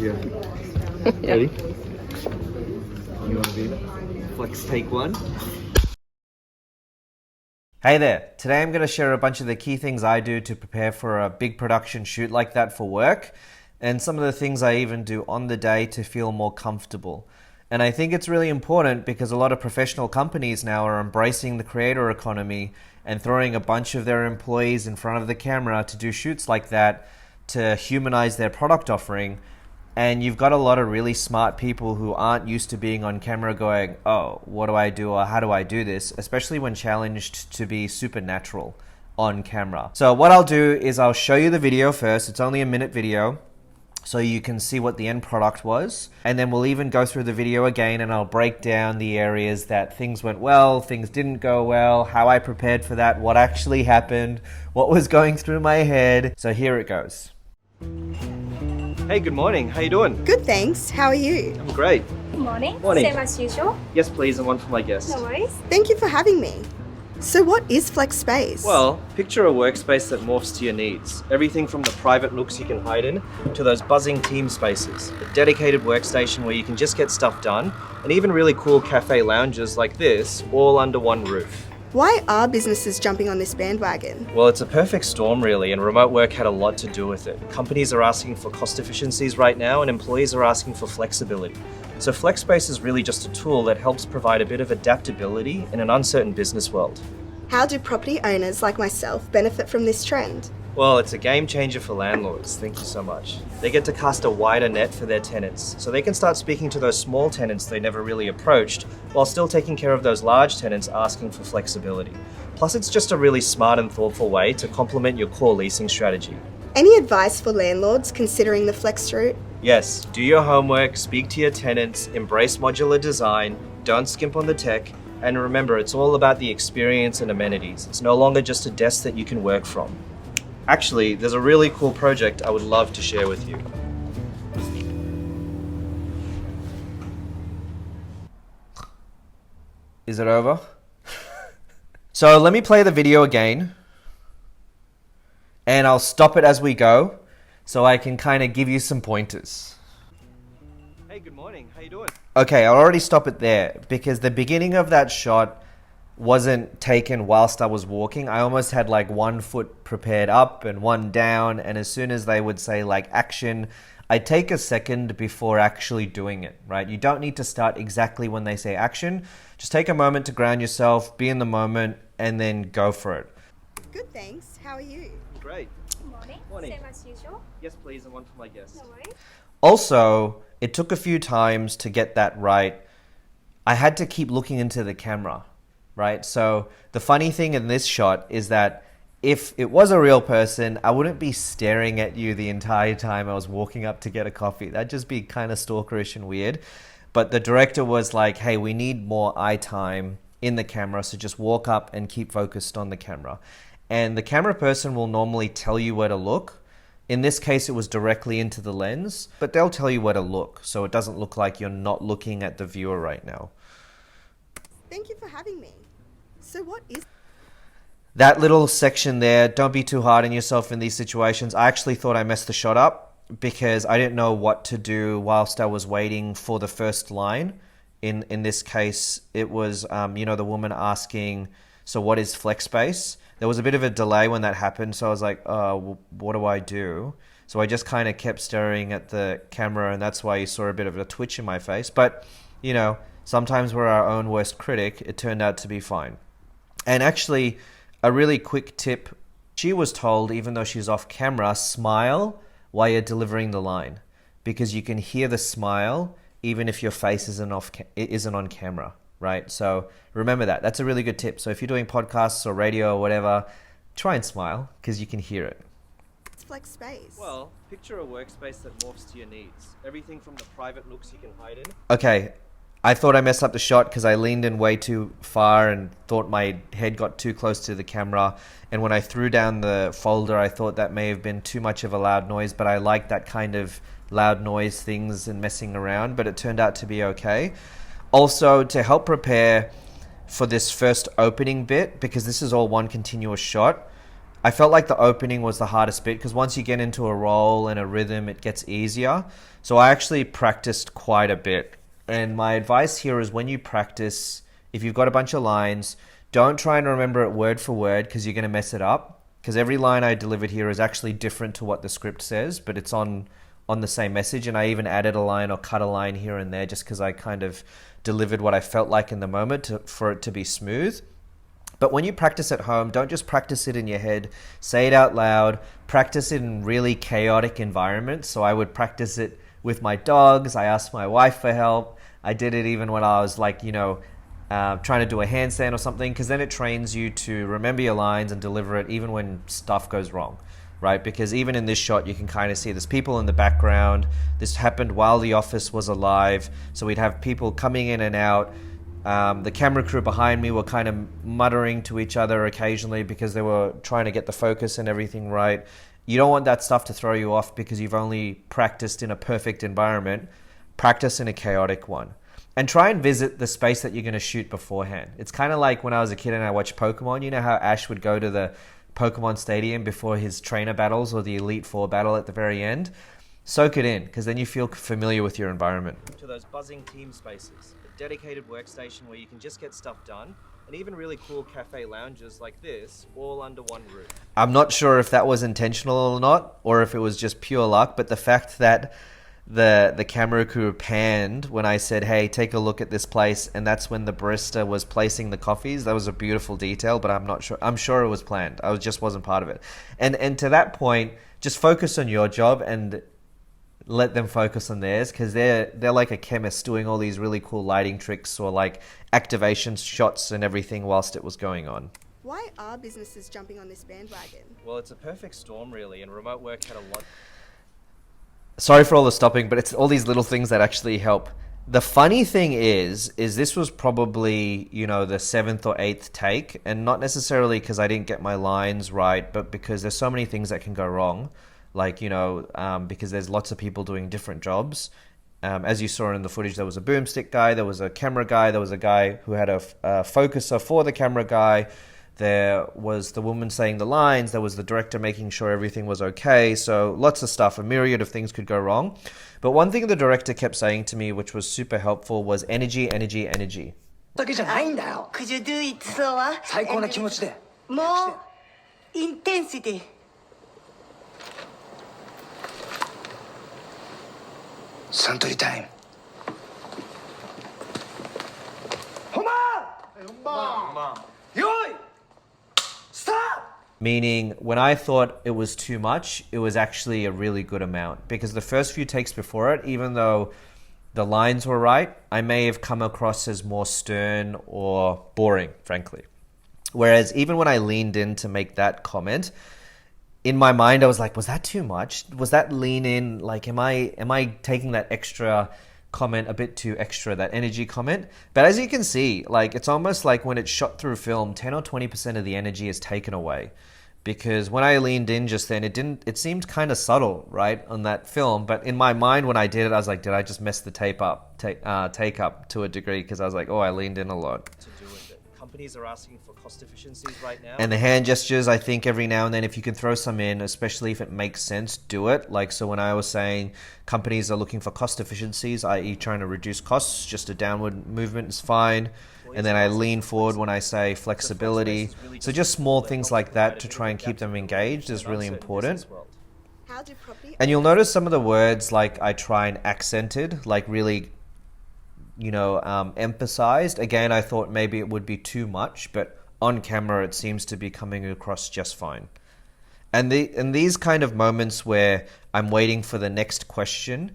Yeah. Ready? You want to be there? Flex take one. Hey there, today I'm going to share a bunch of the key things I do to prepare for a big production shoot like that for work, and some of the things I even do on the day to feel more comfortable. And I think it's really important because a lot of professional companies now are embracing the creator economy and throwing a bunch of their employees in front of the camera to do shoots like that to humanize their product offering. And you've got a lot of really smart people who aren't used to being on camera going, oh, what do I do or how do I do this? Especially when challenged to be supernatural on camera. So what I'll do is I'll show you the video first. It's only a minute video, so you can see what the end product was. And then we'll even go through the video again and I'll break down the areas that things went well, things didn't go well, how I prepared for that, what actually happened, what was going through my head. So here it goes. Hey, good morning. How you doing? Good, thanks. How are you? I'm great. Good morning. Morning. Same as usual. Yes, please, and one for my guest. No worries. Thank you for having me. So what is Flex Space? Well, picture a workspace that morphs to your needs. Everything from the private nooks you can hide in to those buzzing team spaces. A dedicated workstation where you can just get stuff done, and even really cool cafe lounges like this, all under one roof. Why are businesses jumping on this bandwagon? Well, it's a perfect storm really, and remote work had a lot to do with it. Companies are asking for cost efficiencies right now, and employees are asking for flexibility. So FlexSpace is really just a tool that helps provide a bit of adaptability in an uncertain business world. How do property owners like myself benefit from this trend? Well, it's a game changer for landlords. Thank you so much. They get to cast a wider net for their tenants, so they can start speaking to those small tenants they never really approached, while still taking care of those large tenants asking for flexibility. Plus, it's just a really smart and thoughtful way to complement your core leasing strategy. Any advice for landlords considering the flex route? Yes, do your homework, speak to your tenants, embrace modular design, don't skimp on the tech, and remember, it's all about the experience and amenities. It's no longer just a desk that you can work from. Actually, there's a really cool project I would love to share with you. Is it over? So let me play the video again, and I'll stop it as we go so I can kind of give you some pointers. Hey, good morning. How you doing? Okay, I'll already stop it there because the beginning of that shot wasn't taken whilst I was walking. I almost had like one foot prepared up and one down, and as soon as they would say like action, I take a second before actually doing it, right? You don't need to start exactly when they say action. Just take a moment to ground yourself, be in the moment, and then go for it. Good, thanks. How are you? Great. Good morning. Morning. Same as usual. Yes, please, and one for my guest. No worries. Also, it took a few times to get that right. I had to keep looking into the camera, right? So the funny thing in this shot is that if it was a real person, I wouldn't be staring at you the entire time I was walking up to get a coffee. That'd just be kind of stalkerish and weird. But the director was like, hey, we need more eye time in the camera, so just walk up and keep focused on the camera. And the camera person will normally tell you where to look. In this case, it was directly into the lens, but they'll tell you where to look, so it doesn't look like you're not looking at the viewer right now. Thank you for having me. So what is... That little section there, don't be too hard on yourself in these situations. I actually thought I messed the shot up because I didn't know what to do whilst I was waiting for the first line. In this case, it was, the woman asking, so what is flex space? There was a bit of a delay when that happened, so I was like, what do I do? So I just kind of kept staring at the camera, and that's why you saw a bit of a twitch in my face. But, sometimes we're our own worst critic. It turned out to be fine. And actually, a really quick tip, she was told, even though she's off camera, smile while you're delivering the line, because you can hear the smile even if your face isn't on camera. Right? So remember that. That's a really good tip. So if you're doing podcasts or radio or whatever, try and smile because you can hear it. It's Flex Space. Well, picture a workspace that morphs to your needs. Everything from the private nooks you can hide in. Okay, I thought I messed up the shot because I leaned in way too far and thought my head got too close to the camera. And when I threw down the folder, I thought that may have been too much of a loud noise, but I like that kind of loud noise things and messing around, but it turned out to be okay. Also, to help prepare for this first opening bit, because this is all one continuous shot, I felt like the opening was the hardest bit because once you get into a role and a rhythm, it gets easier. So I actually practiced quite a bit. And my advice here is when you practice, if you've got a bunch of lines, don't try and remember it word for word because you're going to mess it up. Because every line I delivered here is actually different to what the script says, but it's on the same message. And I even added a line or cut a line here and there just because I kind of delivered what I felt like in the moment for it to be smooth. But when you practice at home, don't just practice it in your head. Say it out loud. Practice it in really chaotic environments. So I would practice it with my dogs. I asked my wife for help. I did it even when I was like, trying to do a handstand or something, because then it trains you to remember your lines and deliver it even when stuff goes wrong, right? Because even in this shot, you can kind of see there's people in the background. This happened while the office was alive. So we'd have people coming in and out. The camera crew behind me were kind of muttering to each other occasionally because they were trying to get the focus and everything right. You don't want that stuff to throw you off because you've only practiced in a perfect environment. Practice in a chaotic one. And try and visit the space that you're going to shoot beforehand. It's kind of like when I was a kid and I watched Pokemon. You know how Ash would go to the Pokemon Stadium before his trainer battles or the Elite Four battle at the very end? Soak it in, because then you feel familiar with your environment. To those buzzing team spaces, a dedicated workstation where you can just get stuff done, and even really cool cafe lounges like this, all under one roof. I'm not sure if that was intentional or not, or if it was just pure luck, but the fact that the camera crew panned when I said, hey, take a look at this place, and that's when the barista was placing the coffees, that was a beautiful detail, but I'm not sure. I'm sure it was planned. I just wasn't part of it. And to that point, just focus on your job and let them focus on theirs, because they're like a chemist doing all these really cool lighting tricks or like activation shots and everything whilst it was going on. Why are businesses jumping on this bandwagon? Well, it's a perfect storm, really, and remote work had a lot. Sorry for all the stopping, but it's all these little things that actually help. The funny thing is this was probably, the 7th or 8th take, and not necessarily because I didn't get my lines right, but because there's so many things that can go wrong. Like, because there's lots of people doing different jobs. As you saw in the footage, there was a boomstick guy, there was a camera guy, there was a guy who had a focuser for the camera guy. There was the woman saying the lines. There was the director making sure everything was okay. So lots of stuff, a myriad of things could go wrong. But one thing the director kept saying to me, which was super helpful, was energy, energy, energy. だけじゃないんだよ。Could you do it slower? 最高な気持ちで。 More intensity. Suntory time. 本番。用意。Start. Meaning, when I thought it was too much, it was actually a really good amount. Because the first few takes before it, even though the lines were right, I may have come across as more stern or boring, frankly. Whereas even when I leaned in to make that comment, in my mind I was like, was that too much? Was that lean in? Like, am I taking that extra comment a bit too extra, that energy comment? But as you can see, like, it's almost like when it's shot through film, 10 or 20% of the energy is taken away. Because when I leaned in just then, it seemed kind of subtle, right, on that film. But in my mind, when I did it, I was like, did I just mess the take up to a degree? Because I was like, oh, I leaned in a lot. To do with it. Companies are asking for cost efficiencies right now. And the hand gestures, I think every now and then, if you can throw some in, especially if it makes sense, do it. Like, so when I was saying companies are looking for cost efficiencies, i.e. trying to reduce costs, just a downward movement is fine. And then I lean forward when I say flexibility. So just small things like that to try and keep them engaged is really important. How do property And you'll notice some of the words, like, I try and accented, like really, emphasized. Again, I thought maybe it would be too much, but on camera it seems to be coming across just fine. And these kind of moments where I'm waiting for the next question,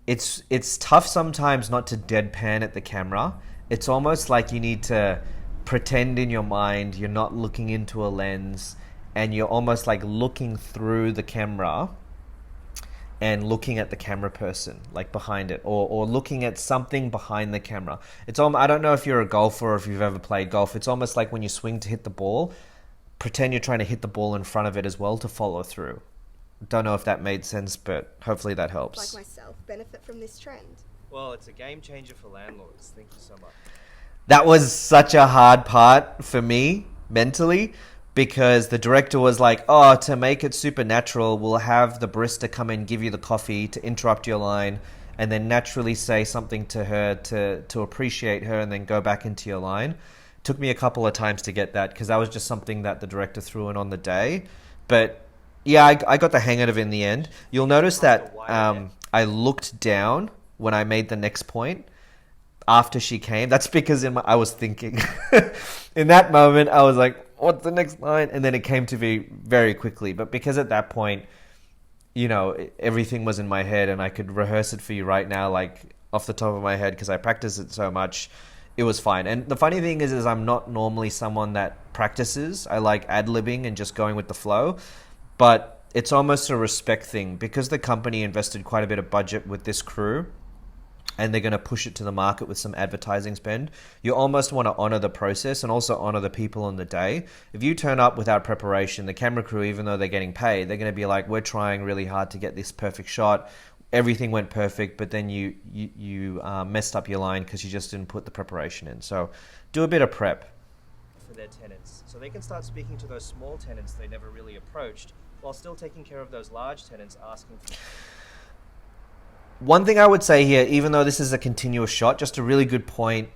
it's tough sometimes not to deadpan at the camera. It's almost like you need to pretend in your mind you're not looking into a lens, and you're almost like looking through the camera and looking at the camera person, like behind it, or looking at something behind the camera. I don't know if you're a golfer or if you've ever played golf. It's almost like when you swing to hit the ball, pretend you're trying to hit the ball in front of it as well to follow through. Don't know if that made sense, but hopefully that helps. like myself benefit from this trend? Well, it's a game changer for landlords. Thank you so much. That was such a hard part for me mentally, because the director was like, oh, to make it super natural, we'll have the barista come in, give you the coffee to interrupt your line, and then naturally say something to her to appreciate her, and then go back into your line. Took me a couple of times to get that, because that was just something that the director threw in on the day. But yeah, I got the hang of it in the end. You'll notice that I looked down when I made the next point after she came. That's because I was thinking. In that moment, I was like, what's the next line? And then it came to me very quickly. But because at that point, you know, everything was in my head, and I could rehearse it for you right now, like off the top of my head, because I practice it so much, it was fine. And the funny thing is I'm not normally someone that practices. I like ad-libbing and just going with the flow. But it's almost a respect thing, because the company invested quite a bit of budget with this crew, and they're going to push it to the market with some advertising spend. You almost want to honor the process and also honor the people on the day. If you turn up without preparation, the camera crew, even though they're getting paid, they're going to be like, we're trying really hard to get this perfect shot. Everything went perfect, but then you messed up your line because you just didn't put the preparation in. So do a bit of prep. For their tenants, so they can start speaking to those small tenants they never really approached, while still taking care of those large tenants asking for... One thing I would say here, even though this is a continuous shot, just a really good point,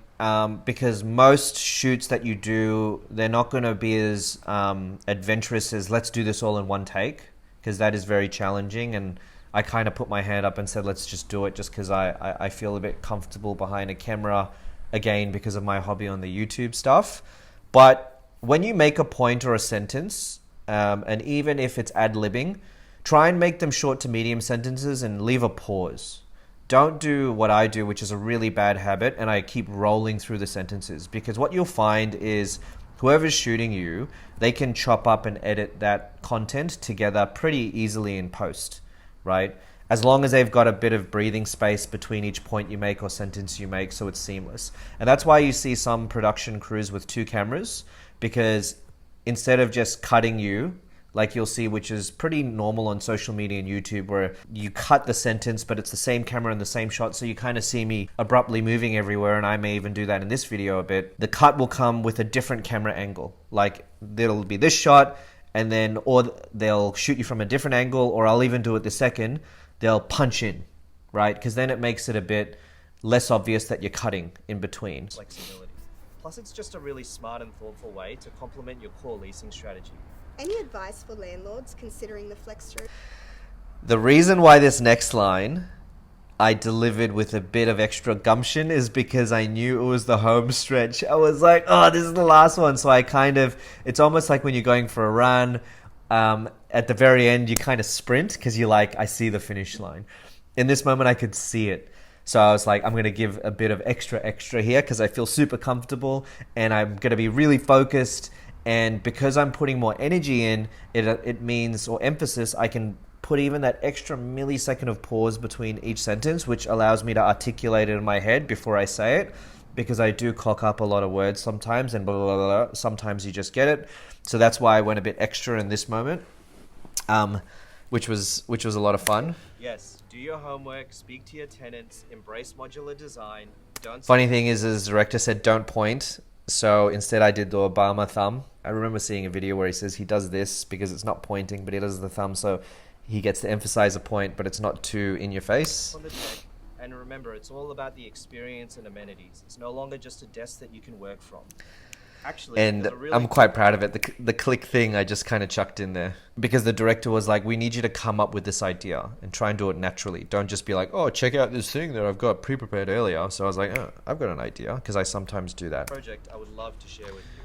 because most shoots that you do, they're not going to be as adventurous as let's do this all in one take, because that is very challenging. And I kind of put my hand up and said, let's just do it, just because I feel a bit comfortable behind a camera, again, because of my hobby on the YouTube stuff. But when you make a point or a sentence, and even if it's ad-libbing, try and make them short to medium sentences and leave a pause. Don't do what I do, which is a really bad habit, and I keep rolling through the sentences, because what you'll find is whoever's shooting you, they can chop up and edit that content together pretty easily in post, right? As long as they've got a bit of breathing space between each point you make or sentence you make, so it's seamless. And that's why you see some production crews with 2 cameras, because instead of just cutting you, like you'll see, which is pretty normal on social media and YouTube, where you cut the sentence, but it's the same camera and the same shot. So you kind of see me abruptly moving everywhere, and I may even do that in this video a bit. The cut will come with a different camera angle. Like there'll be this shot, and then, or they'll shoot you from a different angle, or I'll even do it the second. They'll punch in, right? Because then it makes it a bit less obvious that you're cutting in between. Flexibility. Plus, it's just a really smart and thoughtful way to complement your core leasing strategy. Any advice for landlords considering the flex stroke? The reason why this next line I delivered with a bit of extra gumption is because I knew it was the home stretch. I was like, oh, this is the last one. So I kind of, it's almost like when you're going for a run, at the very end, you kind of sprint because you're like, I see the finish line. In this moment, I could see it. So I was like, I'm going to give a bit of extra here because I feel super comfortable, and I'm going to be really focused. And because I'm putting more energy in, it means, or emphasis, I can put even that extra millisecond of pause between each sentence, which allows me to articulate it in my head before I say it, because I do cock up a lot of words sometimes, and blah, blah, blah, blah. Sometimes you just get it. So that's why I went a bit extra in this moment, which was a lot of fun. Yes, do your homework, speak to your tenants, embrace modular design. Don't... Funny thing is, the director said don't point. So instead I did the Obama thumb. I remember seeing a video where he says he does this because it's not pointing, but he does the thumb, so he gets to emphasize a point, but it's not too in your face. On the deck. And remember, it's all about the experience and amenities. It's no longer just a desk that you can work from. Actually, and I'm quite proud of it. The click thing I just kind of chucked in there, because the director was like, we need you to come up with this idea and try and do it naturally. Don't just be like, oh, check out this thing that I've got pre-prepared earlier. So I was like, oh, I've got an idea, because I sometimes do that. Project I would love to share with you.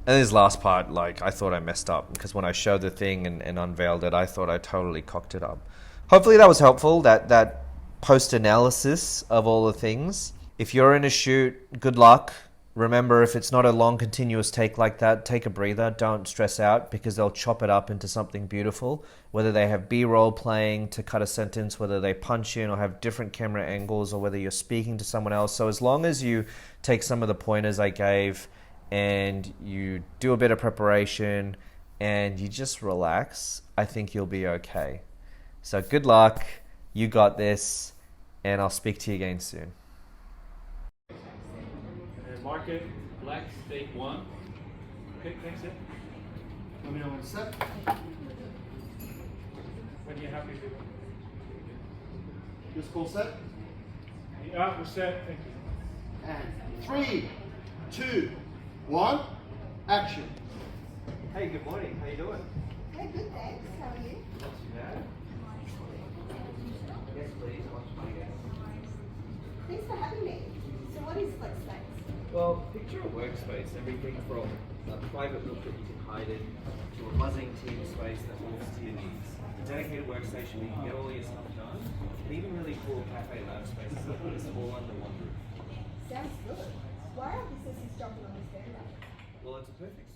And this last part, like, I thought I messed up, because when I showed the thing and unveiled it, I thought I totally cocked it up. Hopefully that was helpful, that post-analysis of all the things. If you're in a shoot, good luck. Remember, if it's not a long continuous take like that, take a breather. Don't stress out, because they'll chop it up into something beautiful. Whether they have B-roll playing to cut a sentence, whether they punch in or have different camera angles, or whether you're speaking to someone else. So as long as you take some of the pointers I gave and you do a bit of preparation and you just relax, I think you'll be okay. So good luck. You got this, and I'll speak to you again soon. Market, black, take 1. Okay, thanks it. Let me know when it's set. When you're happy with it. This call set. Yeah, we're set. Thank you. And 3, 2, 1, action. Hey, good morning. How you doing? Hey, good, thanks. How are you? Not too bad. Yes, please. Thanks for having me. So what is Flex Space? Well, picture a workspace, everything from a private nook that you can hide in to a buzzing team space that morphs to your needs. A dedicated workstation where you can get all your stuff done, and even really cool cafe lab spaces like this all under one roof. Sounds good. Why are businesses jumping on this bandwagon? Well, it's a perfect